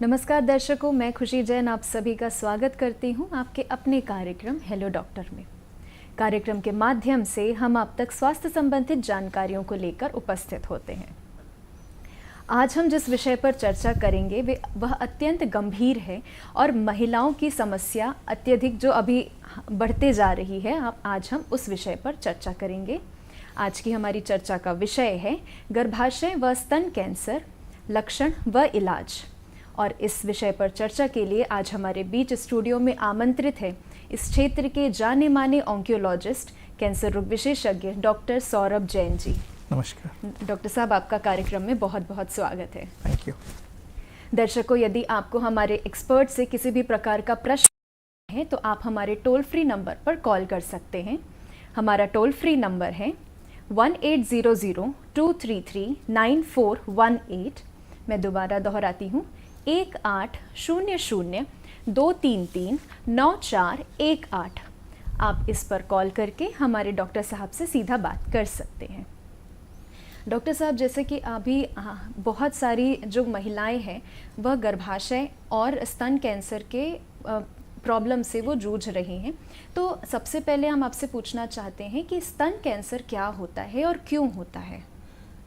नमस्कार दर्शकों, मैं खुशी जैन आप सभी का स्वागत करती हूं आपके अपने कार्यक्रम हेलो डॉक्टर में। कार्यक्रम के माध्यम से हम आप तक स्वास्थ्य संबंधित जानकारियों को लेकर उपस्थित होते हैं। आज हम जिस विषय पर चर्चा करेंगे वह अत्यंत गंभीर है और महिलाओं की समस्या अत्यधिक जो अभी बढ़ते जा रही है, आज हम उस विषय पर चर्चा करेंगे। आज की हमारी चर्चा का विषय है गर्भाशय व स्तन कैंसर, लक्षण व इलाज। और इस विषय पर चर्चा के लिए आज हमारे बीच स्टूडियो में आमंत्रित है इस क्षेत्र के जाने माने ऑन्कोलॉजिस्ट, कैंसर रोग विशेषज्ञ डॉक्टर सौरभ जैन जी। नमस्कार डॉक्टर साहब, आपका कार्यक्रम में बहुत बहुत स्वागत है। Thank you. दर्शकों, यदि आपको हमारे एक्सपर्ट से किसी भी प्रकार का प्रश्न है तो आप हमारे टोल फ्री नंबर पर कॉल कर सकते हैं। हमारा टोल फ्री नंबर है 1800-233-9418। मैं दोबारा दोहराती हूँ, 1800-233-9418। आप इस पर कॉल करके हमारे डॉक्टर साहब से सीधा बात कर सकते हैं। डॉक्टर साहब, जैसे कि अभी बहुत सारी जो महिलाएं हैं वह गर्भाशय और स्तन कैंसर के प्रॉब्लम से वो जूझ रही हैं, तो सबसे पहले हम आपसे पूछना चाहते हैं कि स्तन कैंसर क्या होता है और क्यों होता है?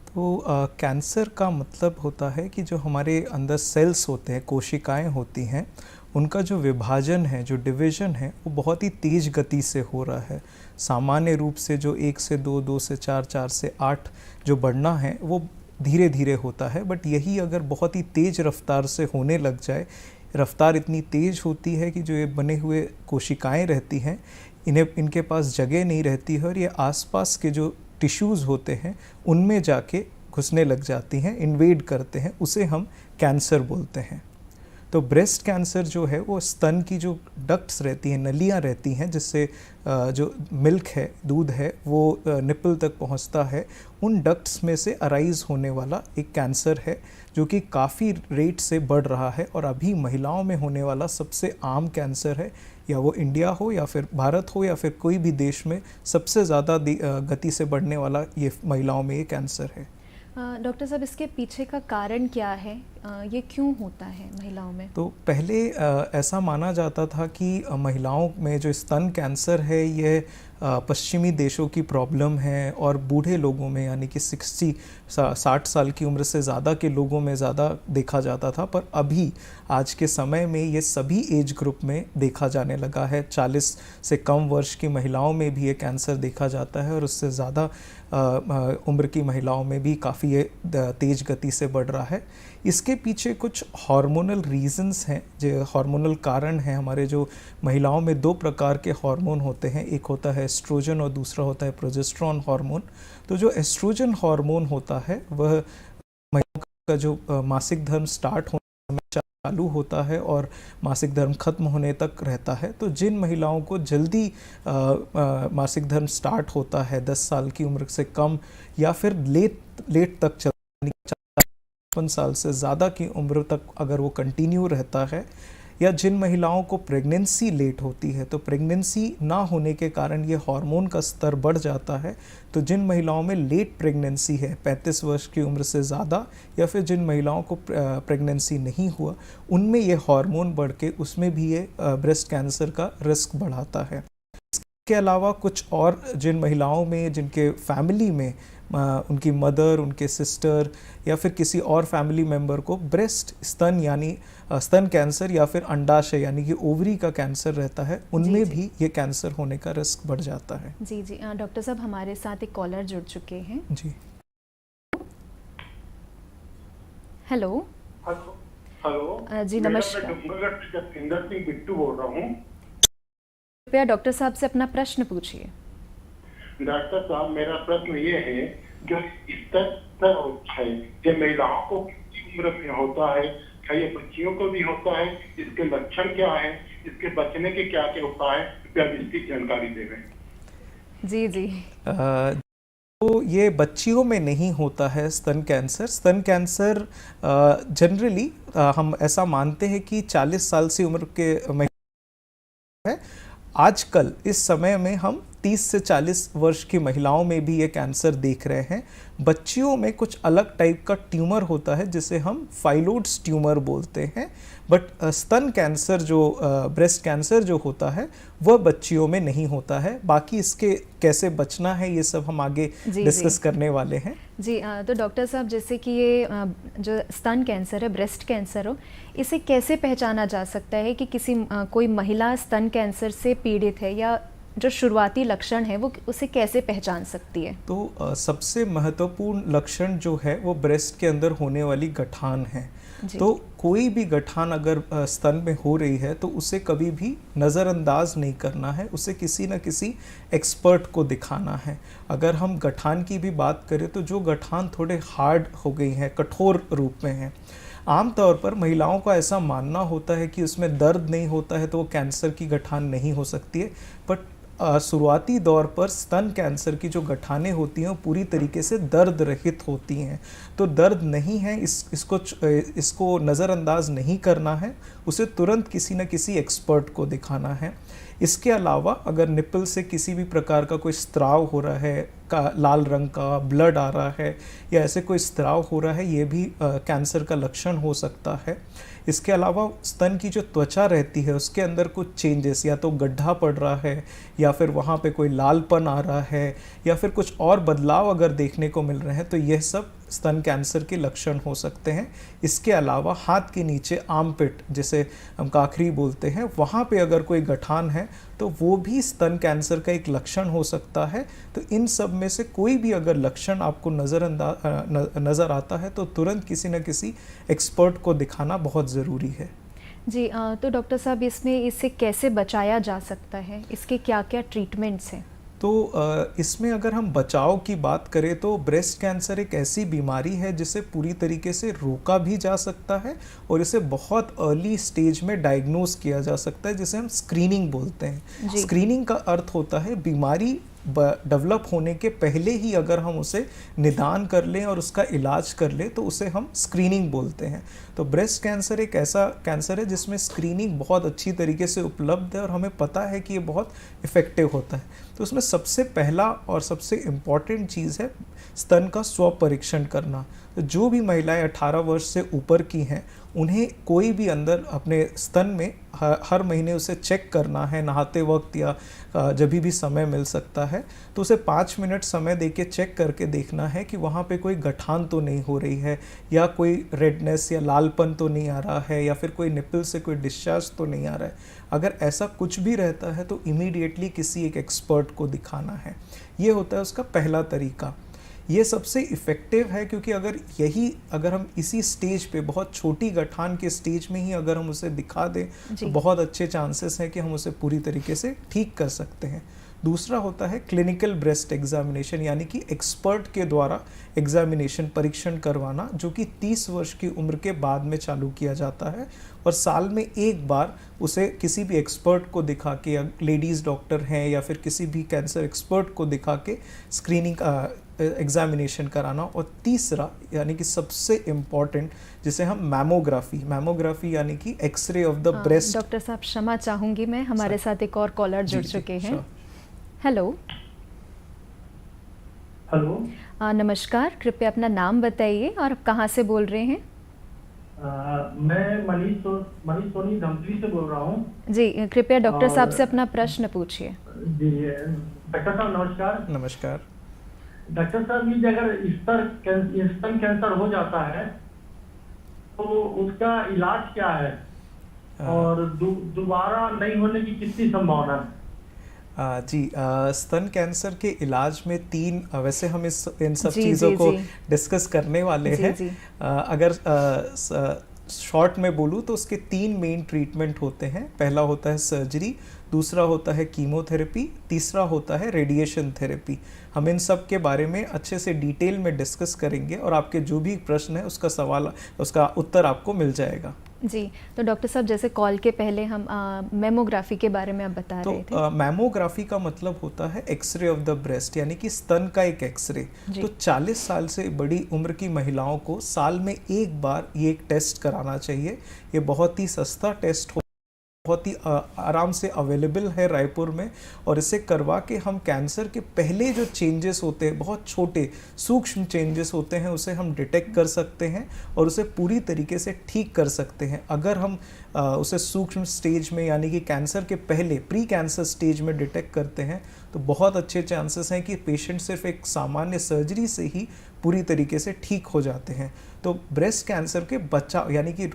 तो कैंसर का मतलब होता है कि जो हमारे अंदर सेल्स होते हैं, कोशिकाएं होती हैं, उनका जो विभाजन है, जो डिवीज़न है, वो बहुत ही तेज़ गति से हो रहा है। सामान्य रूप से जो 1 से 2, 2 से 4, 4 से 8 जो बढ़ना है वो धीरे धीरे होता है, बट यही अगर बहुत ही तेज़ रफ्तार से होने लग जाए, रफ्तार इतनी तेज़ होती है कि जो ये बने हुए कोशिकाएं रहती हैं, इनके पास जगह नहीं रहती है और ये आसपास के जो टिश्यूज़ होते हैं उनमें जाके घुसने लग जाती हैं, इन्वेड करते हैं, उसे हम कैंसर बोलते हैं। तो ब्रेस्ट कैंसर जो है वो स्तन की जो डक्ट्स रहती हैं, नलियाँ रहती हैं, जिससे जो मिल्क है, दूध है, वो निपल तक पहुंचता है, उन डक्ट्स में से अराइज होने वाला एक कैंसर है जो कि काफ़ी रेट से बढ़ रहा है और अभी महिलाओं में होने वाला सबसे आम कैंसर है। या वो इंडिया हो या फिर भारत हो या फिर कोई भी देश में सबसे ज़्यादा गति से बढ़ने वाला ये महिलाओं में ये कैंसर है। डॉक्टर साहब, इसके पीछे का कारण क्या है? ये क्यों होता है महिलाओं में? तो पहले ऐसा माना जाता था कि महिलाओं में जो स्तन कैंसर है ये पश्चिमी देशों की प्रॉब्लम है और बूढ़े लोगों में, यानी कि 60 साल की उम्र से ज़्यादा के लोगों में ज़्यादा देखा जाता था, पर अभी आज के समय में ये सभी एज ग्रुप में देखा जाने लगा है। 40 से कम वर्ष की महिलाओं में भी ये कैंसर देखा जाता है और उससे ज़्यादा उम्र की महिलाओं में भी काफ़ी ये तेज़ गति से बढ़ रहा है। इसके पीछे कुछ हार्मोनल रीजंस हैं, जो हार्मोनल कारण हैं। हमारे जो महिलाओं में 2 प्रकार के हार्मोन होते हैं, एक होता है एस्ट्रोजन और दूसरा होता है प्रोजेस्टेरोन हार्मोन। तो जो एस्ट्रोजन हार्मोन होता है वह महिलाओं का जो मासिक धर्म स्टार्ट होने में चालू होता है और मासिक धर्म खत्म होने तक रहता है। तो जिन महिलाओं को जल्दी मासिक धर्म स्टार्ट होता है 10 साल की उम्र से कम या फिर लेट तक चलता है, 55 साल से ज़्यादा की उम्र तक अगर वो कंटिन्यू रहता है, या जिन महिलाओं को प्रेगनेंसी लेट होती है, तो प्रेगनेंसी ना होने के कारण ये हार्मोन का स्तर बढ़ जाता है। तो जिन महिलाओं में लेट प्रेगनेंसी है, 35 वर्ष की उम्र से ज़्यादा, या फिर जिन महिलाओं को प्रेगनेंसी नहीं हुआ, उनमें ये हार्मोन बढ़ के उसमें भी ये ब्रेस्ट कैंसर का रिस्क बढ़ाता है। इसके अलावा कुछ और जिन महिलाओं में, जिनके फैमिली में उनकी मदर, उनके सिस्टर या फिर किसी और फैमिली मेम्बर को ब्रेस्ट स्तन यानी स्तन कैंसर या फिर अंडाशय यानी कि ओवरी का कैंसर रहता है, उनमें भी ये कैंसर होने का रिस्क बढ़ जाता है। जी जी डॉक्टर साहब, हमारे साथ एक कॉलर जुड़ चुके हैं। जी, हेलो। हेलो जी नमस्कार। इंदर सिंह बिट्टू बोल रहा हूँ। कृपया डॉक्टर साहब से अपना प्रश्न पूछिए। डॉक्टर साहब, मेरा प्रश्न ये है, जो स्तन है, ये महिलाओं को कितनी उम्र में होता है, क्या ये बच्चियों को भी होता है? इसके लक्षण क्या है? इसके बचने के क्या क्या उपाय? कृपया इसकी जानकारी देवें। जी जी। तो ये बच्चियों में नहीं होता है स्तन कैंसर। स्तन कैंसर जनरली हम ऐसा मानते हैं कि 40 साल से उम्र के है। आजकल इस समय में हम 30 से 40 वर्ष की महिलाओं में भी ये कैंसर देख रहे हैं। बच्चियों में कुछ अलग टाइप का ट्यूमर होता है जिसे हम फाइलोइड्स ट्यूमर बोलते हैं, बट स्तन कैंसर जो ब्रेस्ट कैंसर जो होता है वह बच्चियों में नहीं होता है। बाकी इसके कैसे बचना है ये सब हम आगे डिस्कस करने वाले हैं। जी, तो डॉक्टर साहब, जैसे कि ये जो स्तन कैंसर है, ब्रेस्ट कैंसर हो, इसे कैसे पहचाना जा सकता है कि कोई महिला स्तन कैंसर से पीड़ित है, या जो शुरुआती लक्षण है वो उसे कैसे पहचान सकती है? तो सबसे महत्वपूर्ण लक्षण जो है वो ब्रेस्ट के अंदर होने वाली गठान है। तो कोई भी गठान अगर स्तन में हो रही है तो उसे कभी भी नज़रअंदाज नहीं करना है, उसे किसी न किसी एक्सपर्ट को दिखाना है। अगर हम गठान की भी बात करें तो जो गठान थोड़े हार्ड हो गई हैं, कठोर रूप में हैं, आमतौर पर महिलाओं का ऐसा मानना होता है कि उसमें दर्द नहीं होता है तो वो कैंसर की गठान नहीं हो सकती है। बट शुरुआती दौर पर स्तन कैंसर की जो गठानें होती हैं वो पूरी तरीके से दर्द रहित होती हैं। तो दर्द नहीं है, इसको नज़रअंदाज नहीं करना है, उसे तुरंत किसी न किसी एक्सपर्ट को दिखाना है। इसके अलावा अगर निप्पल से किसी भी प्रकार का कोई स्त्राव हो रहा है, लाल रंग का ब्लड आ रहा है या ऐसे कोई स्त्राव हो रहा है, ये भी कैंसर का लक्षण हो सकता है। इसके अलावा स्तन की जो त्वचा रहती है उसके अंदर कुछ चेंजेस, या तो गड्ढा पड़ रहा है या फिर वहाँ पे कोई लालपन आ रहा है या फिर कुछ और बदलाव अगर देखने को मिल रहे हैं, तो यह सब स्तन कैंसर के लक्षण हो सकते हैं। इसके अलावा हाथ के नीचे आर्मपिट, जिसे हम काखरी बोलते हैं, वहाँ पे अगर कोई गठान है तो वो भी स्तन कैंसर का एक लक्षण हो सकता है। तो इन सब में से कोई भी अगर लक्षण आपको नज़र आता है तो तुरंत किसी न किसी एक्सपर्ट को दिखाना बहुत ज़रूरी है। जी, तो डॉक्टर साहब, इससे कैसे बचाया जा सकता है? इसके क्या क्या ट्रीटमेंट्स हैं? तो इसमें अगर हम बचाव की बात करें तो ब्रेस्ट कैंसर एक ऐसी बीमारी है जिसे पूरी तरीके से रोका भी जा सकता है और इसे बहुत अर्ली स्टेज में डायग्नोज किया जा सकता है, जिसे हम स्क्रीनिंग बोलते हैं। स्क्रीनिंग का अर्थ होता है बीमारी डेवलप होने के पहले ही अगर हम उसे निदान कर लें और उसका इलाज कर लें तो उसे हम स्क्रीनिंग बोलते हैं। तो ब्रेस्ट कैंसर एक ऐसा कैंसर है जिसमें स्क्रीनिंग बहुत अच्छी तरीके से उपलब्ध है और हमें पता है कि ये बहुत इफ़ेक्टिव होता है। तो उसमें सबसे पहला और सबसे इम्पॉर्टेंट चीज़ है स्तन का स्व परीक्षण करना। तो जो भी महिलाएं 18 वर्ष से ऊपर की हैं उन्हें कोई भी अंदर अपने स्तन में हर महीने उसे चेक करना है, नहाते वक्त या जब भी समय मिल सकता है तो उसे 5 मिनट समय देके चेक करके देखना है कि वहाँ पे कोई गठान तो नहीं हो रही है, या कोई रेडनेस या लालपन तो नहीं आ रहा है, या फिर कोई निप्पल से कोई डिस्चार्ज तो नहीं आ रहा है। अगर ऐसा कुछ भी रहता है तो इमीडिएटली किसी एक एक्सपर्ट को दिखाना है। ये होता है उसका पहला तरीका। ये सबसे इफ़ेक्टिव है क्योंकि अगर हम इसी स्टेज पे, बहुत छोटी गठान के स्टेज में ही अगर हम उसे दिखा दें तो बहुत अच्छे चांसेस हैं कि हम उसे पूरी तरीके से ठीक कर सकते हैं। दूसरा होता है क्लिनिकल ब्रेस्ट एग्जामिनेशन, यानी कि एक्सपर्ट के द्वारा एग्जामिनेशन, परीक्षण करवाना, जो कि 30 वर्ष की उम्र के बाद में चालू किया जाता है और साल में एक बार उसे किसी भी एक्सपर्ट को दिखा के, या लेडीज़ डॉक्टर हैं या फिर किसी भी कैंसर एक्सपर्ट को दिखा के स्क्रीनिंग एग्जामिनेशन कराना। और तीसरा यानी कि सबसे इम्पॉर्टेंट, जिसे हम मैमोग्राफी यानी कि x ray of the breast. Doctor साहब, क्षमा चाहूँगी मैं, हमारे साथ एक और कॉलर जुड़ चुके हैं। हेलो। नमस्कार, कृपया अपना नाम बताइए और आप कहाँ से बोल रहे हैं? मैं मनीष सोनी धमतरी से बोल रहा हूँ। जी, कृपया डॉक्टर साहब से अपना प्रश्न पूछिए। जी डॉक्टर साहब नमस्कार। नमस्कार डॉक्टर साहब, ये अगर स्तन कैंसर हो जाता है तो उसका इलाज क्या है और दोबारा नहीं होने की कितनी संभावना है? जी, स्तन कैंसर के इलाज में वैसे हम इन सब चीज़ों को डिस्कस करने वाले हैं। अगर शॉर्ट में बोलूँ तो उसके 3 मेन ट्रीटमेंट होते हैं। पहला होता है सर्जरी, दूसरा होता है कीमोथेरेपी, तीसरा होता है रेडिएशन थेरेपी। हम इन सब के बारे में अच्छे से डिटेल में डिस्कस करेंगे और आपके जो भी प्रश्न है उसका उत्तर आपको मिल जाएगा। जी, तो डॉक्टर साहब जैसे कॉल के पहले हम मेमोग्राफी के बारे में आप बता रहे थे। तो मैमोग्राफी का मतलब होता है एक्सरे ऑफ द ब्रेस्ट, यानी कि स्तन का एक एक्सरे। तो 40 साल से बड़ी उम्र की महिलाओं को साल में एक बार ये एक टेस्ट कराना चाहिए। ये बहुत ही सस्ता टेस्ट हो, बहुत ही आराम से अवेलेबल है रायपुर में, और इसे करवा के हम कैंसर के पहले जो चेंजेस होते हैं, बहुत छोटे सूक्ष्म चेंजेस होते हैं, उसे हम डिटेक्ट कर सकते हैं और उसे पूरी तरीके से ठीक कर सकते हैं। अगर हम उसे सूक्ष्म स्टेज में यानी कि कैंसर के पहले प्री कैंसर स्टेज में डिटेक्ट करते हैं तो बहुत अच्छे चांसेस हैं कि पेशेंट सिर्फ एक सामान्य सर्जरी से ही पूरी तरीके से ठीक हो जाते हैं। तो ब्रेस्ट कैंसर के बचाव यानी कि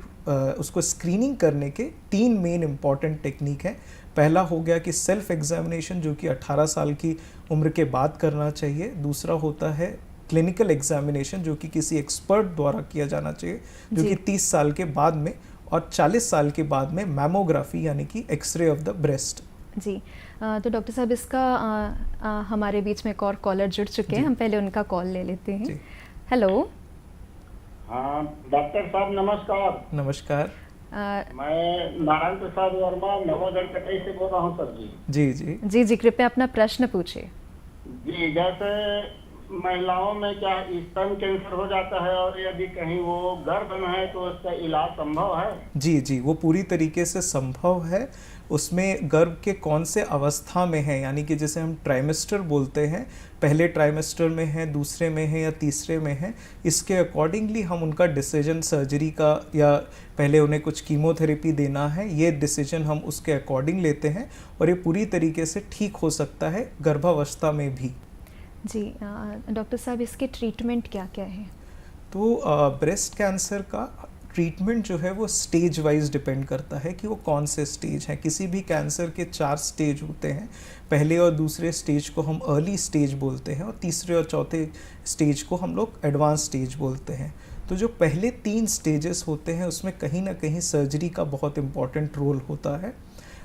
उसको स्क्रीनिंग करने के 3 मेन इंपॉर्टेंट टेक्निक हैं। पहला हो गया कि सेल्फ एग्जामिनेशन, जो कि 18 साल की उम्र के बाद करना चाहिए। दूसरा होता है क्लिनिकल एग्जामिनेशन, जो कि किसी एक्सपर्ट द्वारा किया जाना चाहिए, जो कि 30 साल के बाद में, और 40 साल के बाद में मैमोग्राफी यानी कि एक्सरे ऑफ द ब्रेस्ट। जी, तो डॉक्टर साहब इसका हमारे बीच में एक और कॉलर जुड़ चुके हैं, हम पहले उनका कॉल ले लेते हैं। हेलो। हाँ डॉक्टर साहब नमस्कार। नमस्कार। मैं नारायण प्रसाद वर्मा नवोदय कटई से बोल रहा हूँ सर जी। जी जी जी जी, कृपया अपना प्रश्न पूछिए। जी, जैसे महिलाओं में क्या स्तन कैंसर हो जाता है, और यदि कहीं वो गर्भ में है तो उसका इलाज संभव है? जी जी, वो पूरी तरीके से संभव है। उसमें गर्भ के कौन से अवस्था में है, यानी कि जैसे हम ट्राइमेस्टर बोलते हैं, पहले ट्राइमेस्टर में है, दूसरे में है या तीसरे में है, इसके अकॉर्डिंगली हम उनका डिसीजन सर्जरी का या पहले उन्हें कुछ कीमोथेरेपी देना है, ये डिसीजन हम उसके अकॉर्डिंग लेते हैं, और ये पूरी तरीके से ठीक हो सकता है गर्भावस्था में भी। जी, डॉक्टर साहब इसके ट्रीटमेंट क्या क्या है? तो ब्रेस्ट कैंसर का ट्रीटमेंट जो है वो स्टेज वाइज डिपेंड करता है कि वो कौन से स्टेज हैं। किसी भी कैंसर के 4 स्टेज होते हैं। पहले और दूसरे स्टेज को हम अर्ली स्टेज बोलते हैं, और तीसरे और चौथे स्टेज को हम लोग एडवांस स्टेज बोलते हैं। तो जो पहले 3 स्टेजेस होते हैं उसमें कहीं ना कहीं सर्जरी का बहुत इम्पॉर्टेंट रोल होता है।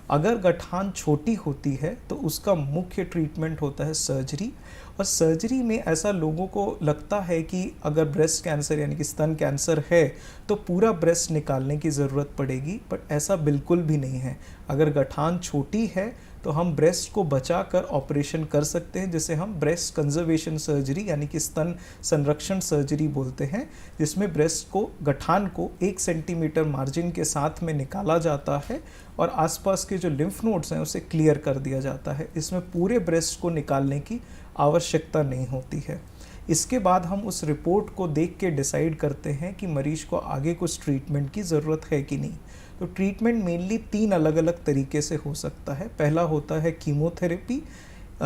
अगर गठान छोटी होती है तो उसका मुख्य ट्रीटमेंट होता है सर्जरी, और सर्जरी में ऐसा लोगों को लगता है कि अगर ब्रेस्ट कैंसर यानी कि स्तन कैंसर है तो पूरा ब्रेस्ट निकालने की ज़रूरत पड़ेगी, बट ऐसा बिल्कुल भी नहीं है। अगर गठान छोटी है तो हम ब्रेस्ट को बचाकर ऑपरेशन कर सकते हैं, जिसे हम ब्रेस्ट कंजर्वेशन सर्जरी यानी कि स्तन संरक्षण सर्जरी बोलते हैं, जिसमें ब्रेस्ट को गठान को 1 सेंटीमीटर मार्जिन के साथ में निकाला जाता है और आसपास के जो लिम्फ नोड्स हैं उसे क्लियर कर दिया जाता है। इसमें पूरे ब्रेस्ट को निकालने की आवश्यकता नहीं होती है। इसके बाद हम उस रिपोर्ट को देख के डिसाइड करते हैं कि मरीज को आगे कुछ ट्रीटमेंट की ज़रूरत है कि नहीं। तो ट्रीटमेंट मेनली 3 अलग अलग तरीके से हो सकता है। पहला होता है कीमोथेरेपी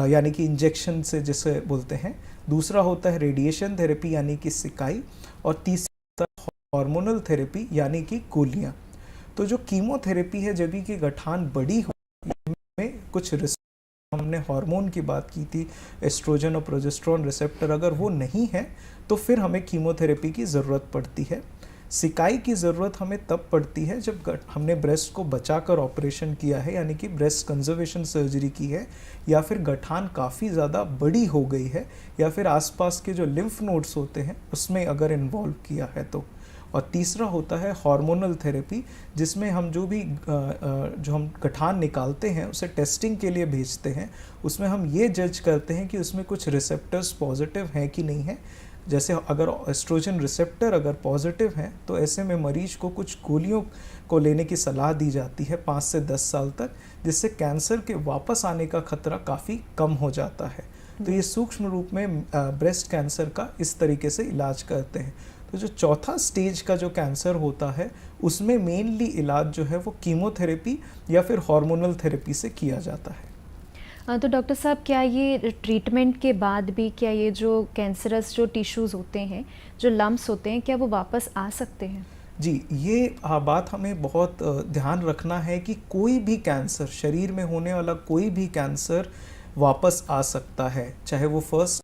यानी कि इंजेक्शन से जिसे बोलते हैं, दूसरा होता है रेडिएशन थेरेपी यानी कि सिकाई, और तीसरा हार्मोनल थेरेपी यानी कि गोलियाँ। तो जो कीमोथेरेपी है, जब कि गठान बड़ी हो में कुछ हमने हार्मोन की बात की थी, एस्ट्रोजन और प्रोजेस्टेरोन रिसेप्टर, अगर वो नहीं है तो फिर हमें कीमोथेरेपी की ज़रूरत पड़ती है। सिकाई की ज़रूरत हमें तब पड़ती है जब हमने ब्रेस्ट को बचाकर ऑपरेशन किया है, यानी कि ब्रेस्ट कंजर्वेशन सर्जरी की है, या फिर गठान काफ़ी ज़्यादा बड़ी हो गई है, या फिर आसपास के जो लिम्फ नोड्स होते हैं उसमें अगर इन्वॉल्व किया है तो। और तीसरा होता है हार्मोनल थेरेपी, जिसमें हम जो हम गठान निकालते हैं उसे टेस्टिंग के लिए भेजते हैं। उसमें हम ये जज करते हैं कि उसमें कुछ रिसेप्टर्स पॉजिटिव हैं कि नहीं है। जैसे अगर एस्ट्रोजन रिसेप्टर अगर पॉजिटिव हैं तो ऐसे में मरीज को कुछ गोलियों को लेने की सलाह दी जाती है 5 से 10 साल तक, जिससे कैंसर के वापस आने का खतरा काफ़ी कम हो जाता है। तो ये सूक्ष्म रूप में ब्रेस्ट कैंसर का इस तरीके से इलाज करते हैं। तो जो चौथा स्टेज का जो कैंसर होता है उसमें मेनली इलाज जो है वो कीमोथेरेपी या फिर हार्मोनल थेरेपी से किया जाता है। तो डॉक्टर साहब, क्या ये ट्रीटमेंट के बाद भी क्या ये जो कैंसरस जो टिश्यूज़ होते हैं, जो लम्प्स होते हैं, क्या वो वापस आ सकते हैं? जी, ये बात हमें बहुत ध्यान रखना है कि कोई भी कैंसर, शरीर में होने वाला कोई भी कैंसर वापस आ सकता है, चाहे वो फर्स्ट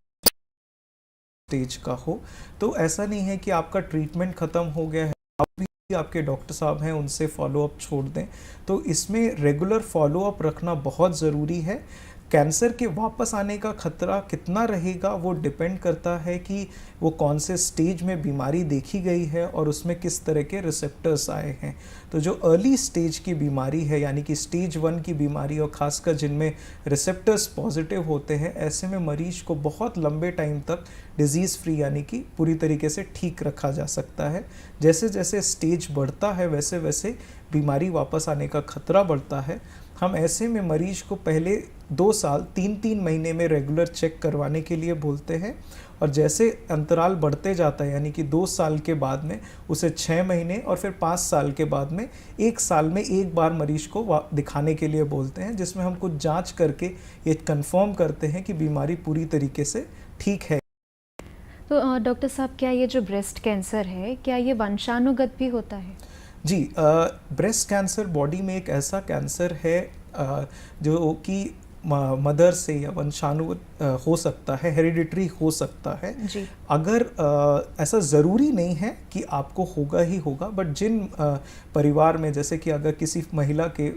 स्टेज का हो। तो ऐसा नहीं है कि आपका ट्रीटमेंट ख़त्म हो गया है, आप भी आपके डॉक्टर साहब हैं उनसे फॉलोअप छोड़ दें। तो इसमें रेगुलर फॉलोअप रखना बहुत ज़रूरी है। कैंसर के वापस आने का खतरा कितना रहेगा वो डिपेंड करता है कि वो कौन से स्टेज में बीमारी देखी गई है और उसमें किस तरह के रिसेप्टर्स आए हैं। तो जो अर्ली स्टेज की बीमारी है यानी कि स्टेज 1 की बीमारी और ख़ासकर जिनमें रिसेप्टर्स पॉजिटिव होते हैं, ऐसे में मरीज को बहुत लंबे टाइम तक डिजीज़ फ्री यानी कि पूरी तरीके से ठीक रखा जा सकता है। जैसे जैसे स्टेज बढ़ता है वैसे वैसे बीमारी वापस आने का खतरा बढ़ता है। हम ऐसे में मरीज को पहले 2 साल 3-3 महीने में रेगुलर चेक करवाने के लिए बोलते हैं और जैसे अंतराल बढ़ते जाता है यानी कि 2 साल के बाद में उसे 6 महीने और फिर 5 साल के बाद में 1 साल में एक बार मरीज को दिखाने के लिए बोलते हैं, जिसमें हम कुछ जांच करके ये कंफर्म करते हैं कि बीमारी पूरी तरीके से ठीक है। तो डॉक्टर साहब, क्या ये जो ब्रेस्ट कैंसर है क्या ये वंशानुगत भी होता है? जी, ब्रेस्ट कैंसर बॉडी में एक ऐसा कैंसर है जो कि मदर से या वंशानुगत हो सकता है, हेरिडिटरी हो सकता है जी। अगर ऐसा ज़रूरी नहीं है कि आपको होगा ही होगा, बट जिन परिवार में जैसे कि अगर किसी महिला के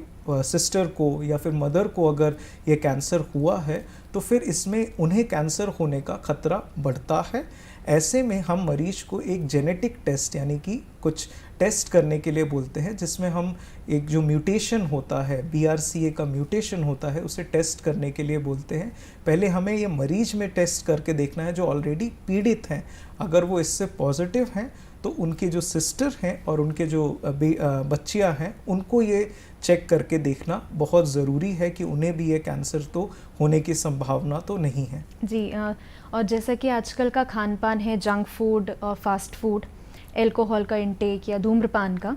सिस्टर को या फिर मदर को अगर ये कैंसर हुआ है तो फिर इसमें उन्हें कैंसर होने का खतरा बढ़ता है। ऐसे में हम मरीज को एक जेनेटिक टेस्ट यानी कि कुछ टेस्ट करने के लिए बोलते हैं, जिसमें हम एक जो म्यूटेशन होता है BRCA का म्यूटेशन होता है उसे टेस्ट करने के लिए बोलते हैं। पहले हमें ये मरीज में टेस्ट करके देखना है जो ऑलरेडी पीड़ित हैं। अगर वो इससे पॉजिटिव हैं तो उनके जो सिस्टर हैं और उनके जो बच्चियां हैं उनको ये चेक करके देखना बहुत ज़रूरी है कि उन्हें भी ये कैंसर तो होने की संभावना तो नहीं है। जी। और जैसा कि आजकल का खान पान है जंक फूड और फास्ट फूड, एल्कोहल का इंटेक या धूम्रपान का,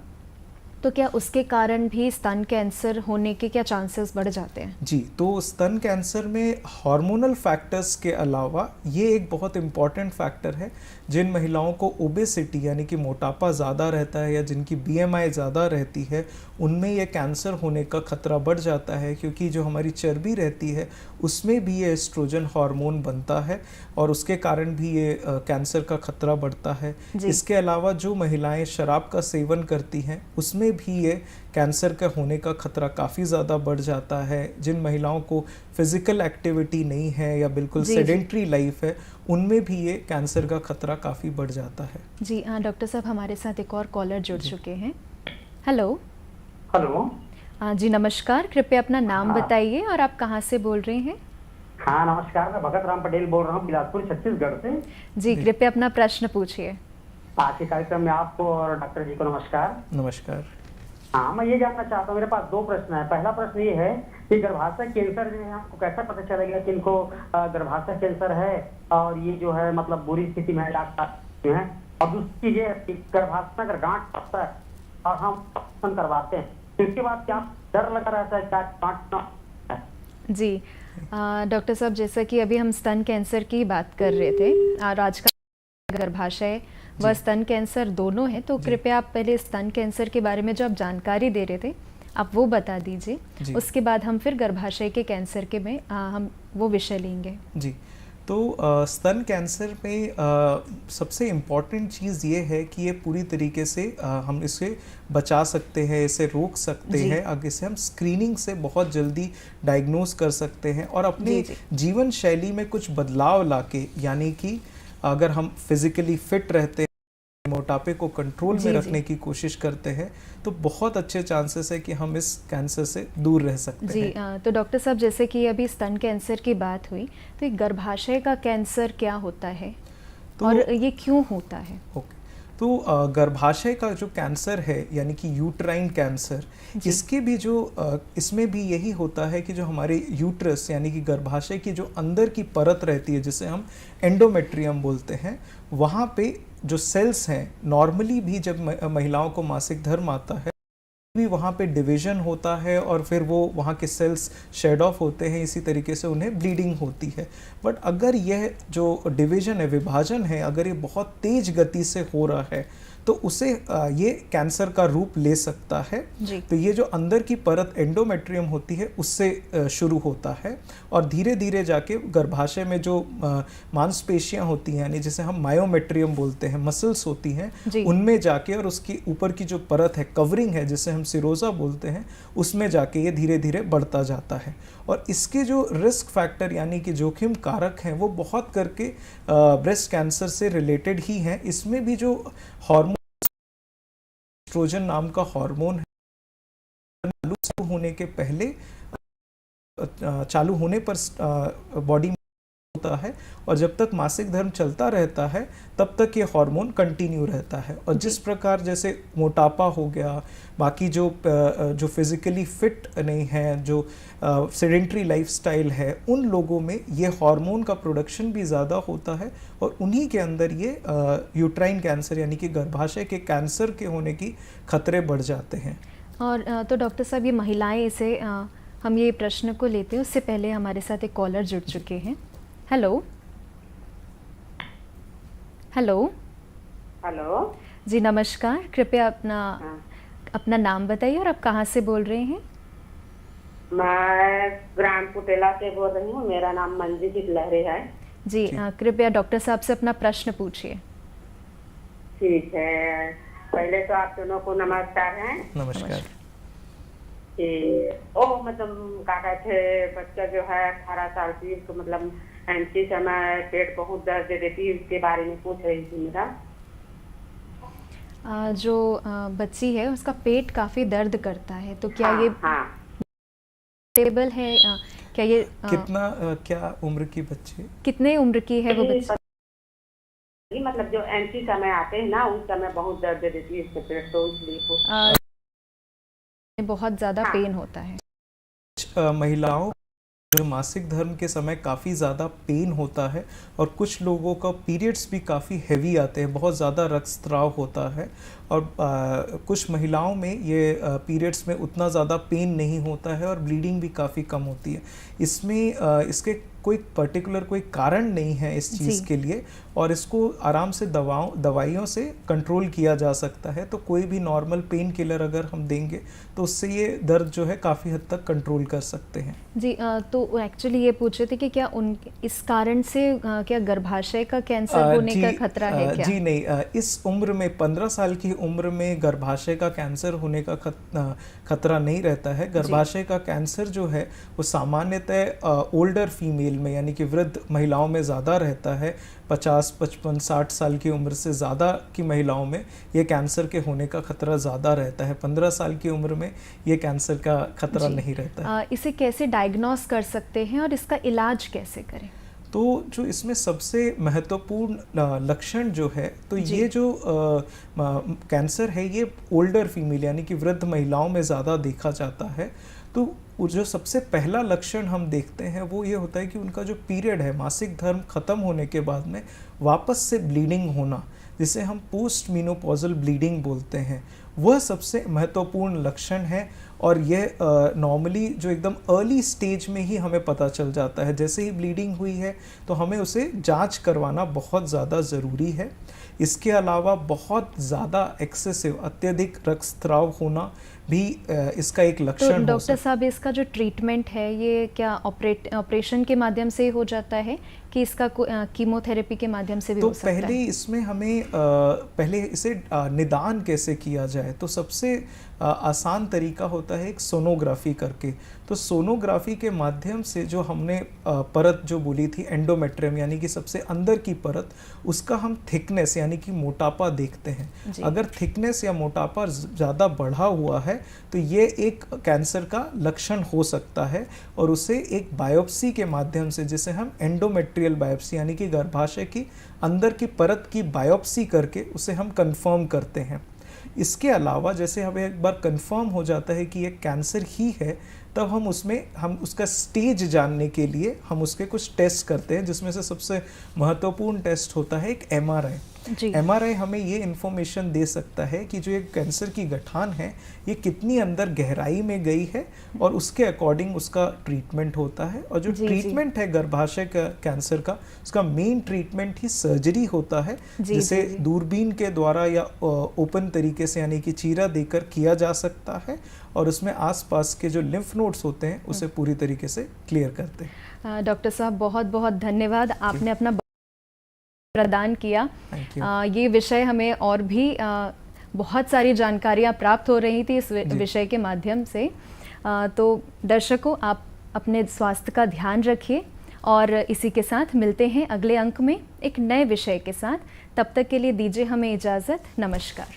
तो क्या उसके कारण भी स्तन कैंसर होने के क्या चांसेस बढ़ जाते हैं? जी, तो स्तन कैंसर में हार्मोनल फैक्टर्स के अलावा ये एक बहुत इम्पॉर्टेंट फैक्टर है। जिन महिलाओं को ओबेसिटी यानी कि मोटापा ज़्यादा रहता है या जिनकी BMI ज़्यादा रहती है उनमें ये कैंसर होने का खतरा बढ़ जाता है, क्योंकि जो हमारी चर्बी रहती है उसमें भी ये एस्ट्रोजन हार्मोन बनता है और उसके कारण भी ये कैंसर का खतरा बढ़ता है। इसके अलावा जो महिलाएं शराब का सेवन करती हैं उसमें भी ये कैंसर का होने का खतरा काफ़ी ज़्यादा बढ़ जाता है। जिन महिलाओं को फिज़िकल एक्टिविटी नहीं है या बिल्कुल सेडेंट्री लाइफ है उनमें भी ये कैंसर का खतरा काफ़ी बढ़ जाता है। जी हाँ डॉक्टर साहब, हमारे साथ एक और कॉलर जुड़ चुके हैं। हेलो। हेलो। जी नमस्कार, कृपया अपना नाम बताइए और आप कहाँ से बोल रहे हैं? हाँ नमस्कार, मैं भगत राम पटेल बोल रहा हूँ बिलासपुर छत्तीसगढ़ से। जी कृपया अपना प्रश्न पूछिए। आज के कार्यक्रम में आपको और डॉक्टर जी को नमस्कार। नमस्कार। हाँ, मैं ये जानना चाहता हूँ, मेरे पास 2 प्रश्न है। पहला प्रश्न ये है कि गर्भाशय कैंसर जो है हमको कैसे पता चलेगा कि इनको गर्भाशय कैंसर है और ये जो है मतलब बुरी स्थिति में है। और दूसरी चीज ये है कि गर्भाशय में अगर गांठ पड़ता है और हम ऑपरेशन करवाते हैं तो इसके बाद क्या डर लगा रहता है क्या गांठ? जी डॉक्टर साहब, जैसा कि अभी हम स्तन कैंसर की बात कर रहे थे और आज का गर्भाशय व स्तन कैंसर दोनों है, तो कृपया आप पहले स्तन कैंसर के बारे में जो आप जानकारी दे रहे थे आप वो बता दीजिए, उसके बाद हम फिर गर्भाशय के कैंसर के में हम वो विषय लेंगे। जी, तो स्तन कैंसर में सबसे इम्पॉर्टेंट चीज़ ये है कि ये पूरी तरीके से हम इसे बचा सकते हैं, इसे रोक सकते हैं। अगर इसे हम स्क्रीनिंग से बहुत जल्दी डायग्नोज कर सकते हैं और अपने जीवन शैली में कुछ बदलाव लाके, यानी कि अगर हम फिजिकली फिट रहते हैं, मोटापे को कंट्रोल में रखने की कोशिश करते हैं, तो बहुत अच्छे चांसेस है कि हम इस कैंसर से दूर रह सकते हैं। जी तो डॉक्टर साहब, जैसे कि अभी स्तन कैंसर की बात हुई, तो एक गर्भाशय का कैंसर क्या होता है और ये क्यों होता है? ओके, तो गर्भाशय का जो कैंसर है यानी कि यूट्राइन कैंसर, इसके भी जो इसमें भी यही होता है कि जो हमारे यूट्रस यानी कि गर्भाशय की जो अंदर की परत रहती है जिसे हम एंडोमेट्रियम बोलते हैं, वहाँ पे जो सेल्स हैं, नॉर्मली भी जब महिलाओं को मासिक धर्म आता है भी वहाँ पे डिवीजन होता है और फिर वो वहाँ के सेल्स शेड ऑफ होते हैं, इसी तरीके से उन्हें ब्लीडिंग होती है। बट अगर यह जो डिवीजन है, विभाजन है, अगर ये बहुत तेज गति से हो रहा है तो उसे ये कैंसर का रूप ले सकता है। तो ये जो अंदर की परत एंडोमेट्रियम होती है उससे शुरू होता है और धीरे धीरे जाके गर्भाशय में जो मांसपेशियां होती हैं, यानी जिसे हम मायोमेट्रियम बोलते हैं, मसल्स होती हैं, उनमें जाके और उसकी ऊपर की जो परत है, कवरिंग है, जिसे हम सिरोजा बोलते हैं, उसमें जाके ये धीरे धीरे बढ़ता जाता है। और इसके जो रिस्क फैक्टर यानी कि जोखिम कारक हैं वो बहुत करके ब्रेस्ट कैंसर से रिलेटेड ही हैं। इसमें भी जो हार्मोन एस्ट्रोजन नाम का हार्मोन है, चालू होने के पहले, चालू होने पर बॉडी में होता है और जब तक मासिक धर्म चलता रहता है तब तक ये हार्मोन कंटिन्यू रहता है। और जिस प्रकार जैसे मोटापा हो गया, बाकी जो फिजिकली फिट नहीं है, जो सेडेंट्री लाइफस्टाइल है, उन लोगों में ये हार्मोन का प्रोडक्शन भी ज़्यादा होता है और उन्हीं के अंदर ये यूट्राइन कैंसर यानी कि गर्भाशय के कैंसर के होने की खतरे बढ़ जाते हैं। और तो डॉक्टर साहब, ये महिलाएं इसे हम ये प्रश्न को लेते हैं, उससे पहले हमारे साथ एक कॉलर जुड़ चुके हैं। हेलो हेलो हेलो जी, नमस्कार। कृपया अपना नाम बताइए और आप कहाँ से बोल रहे हैं? मैं ग्राम कुटेला से बोल रही हूँ। मेरा नाम मंजीत लहरे है जी। कृपया डॉक्टर साहब से अपना प्रश्न पूछिए। ठीक है, पहले तो आप दोनों को नमस्कार है। नमस्कार। मतलब क्या कहते, बच्चा जो है 18 साल की, उसको मतलब ऐसी समय पेट बहुत दर्द देती है, उसके बारे में पूछ रही थी मेरा। जो बच्ची है उसका पेट काफी दर्द करता है, तो क्या ये टेबल है? क्या ये कितना क्या उम्र की बच्ची, कितने उम्र की है वो बच्ची? मतलब जो ऐसी समय आते हैं ना, उस समय बहुत दर्द देती है इसके पेट, तो इसलिए बहुत ज़्यादा पेन होता है। महिलाओं जो मासिक धर्म के समय काफ़ी ज़्यादा पेन होता है और कुछ लोगों का पीरियड्स भी काफ़ी हैवी आते हैं, बहुत ज़्यादा रक्तस्राव होता है। और कुछ महिलाओं में ये पीरियड्स में उतना ज़्यादा पेन नहीं होता है और ब्लीडिंग भी काफ़ी कम होती है। इसमें इसके कोई पर्टिकुलर कोई कारण नहीं है इस चीज़ के लिए और इसको आराम से दवाइयों से कंट्रोल किया जा सकता है। तो कोई भी नॉर्मल पेन किलर अगर हम देंगे तो उससे ये दर्द जो है काफ़ी हद तक कंट्रोल कर सकते हैं। जी, तो एक्चुअली ये पूछ रहे थे कि क्या इस कारण से क्या गर्भाशय का कैंसर होने का खतरा है क्या? जी नहीं, इस उम्र में 15 साल की उम्र में गर्भाशय का कैंसर होने का खतरा नहीं रहता है। गर्भाशय का कैंसर जो है वो सामान्यतः ओल्डर फीमेल में यानी कि वृद्ध महिलाओं में ज़्यादा रहता है। 50, 55, 60 साल की उम्र से ज़्यादा की महिलाओं में ये कैंसर के होने का खतरा ज़्यादा रहता है। 15 साल की उम्र में ये कैंसर का खतरा नहीं रहता है। इसे कैसे डायग्नोस कर सकते हैं और इसका इलाज कैसे करें? तो जो इसमें सबसे महत्वपूर्ण लक्षण जो है, तो ये जो कैंसर है ये ओल्डर फीमेल यानी कि वृद्ध महिलाओं में ज़्यादा देखा जाता है। तो जो सबसे पहला लक्षण हम देखते हैं वो ये होता है कि उनका जो पीरियड है, मासिक धर्म ख़त्म होने के बाद में वापस से ब्लीडिंग होना, जिसे हम पोस्ट मीनोपॉजल ब्लीडिंग बोलते हैं, वह सबसे महत्वपूर्ण लक्षण है। और यह नॉर्मली जो एकदम अर्ली स्टेज में ही हमें पता चल जाता है। जैसे ही ब्लीडिंग हुई है तो हमें उसे जांच करवाना बहुत ज़्यादा ज़रूरी है। इसके अलावा बहुत ज़्यादा एक्सेसिव, अत्यधिक रक्तस्राव होना भी इसका एक लक्षण हो सकता है। तो डॉक्टर साहब, इसका जो ट्रीटमेंट है ये क्या ऑपरेशन के माध्यम से हो जाता है कि इसका कीमोथेरेपी के माध्यम से भी हो सकता है? तो पहले इसमें हमें पहले इसे निदान कैसे किया जाए, तो सबसे आसान तरीका होता है एक सोनोग्राफी करके। तो सोनोग्राफी के माध्यम से जो हमने परत जो बोली थी एंडोमेट्रियम यानी कि सबसे अंदर की परत, उसका हम थिकनेस यानी कि मोटापा देखते हैं। अगर थिकनेस या मोटापा ज़्यादा बढ़ा हुआ है तो ये एक कैंसर का लक्षण हो सकता है और उसे एक बायोप्सी के माध्यम से, जिसे हम एंडोमेट्रियल बायोप्सी यानी कि गर्भाशय की अंदर की परत की बायोप्सी करके उसे हम कंफर्म करते हैं। इसके अलावा जैसे हमें एक बार कंफर्म हो जाता है कि ये कैंसर ही है, तब हम उसका स्टेज जानने के लिए हम उसके कुछ टेस्ट करते हैं, जिसमें से सबसे महत्वपूर्ण टेस्ट होता है एक MRI। जी। MRI हमें ये इन्फॉर्मेशन दे सकता है कि जो एक कैंसर की गठान है ये कितनी अंदर गहराई में गई है और उसके अकॉर्डिंग उसका ट्रीटमेंट होता है। और जो जी, ट्रीटमेंट है गर्भाशय का कैंसर का, उसका मेन ट्रीटमेंट ही सर्जरी होता है, जी, जिसे जी, जी। दूरबीन के द्वारा या ओपन तरीके से यानी कि चीरा देकर किया जा सकता है और उसमें आसपास के जो लिम्फ नोड्स होते हैं उसे पूरी तरीके से क्लियर करते हैं। डॉक्टर साहब बहुत बहुत धन्यवाद, आपने अपना प्रदान किया। Thank you. ये विषय हमें और भी बहुत सारी जानकारियाँ प्राप्त हो रही थी इस विषय के माध्यम से। तो दर्शकों, आप अपने स्वास्थ्य का ध्यान रखिए और इसी के साथ मिलते हैं अगले अंक में एक नए विषय के साथ। तब तक के लिए दीजिए हमें इजाज़त। नमस्कार।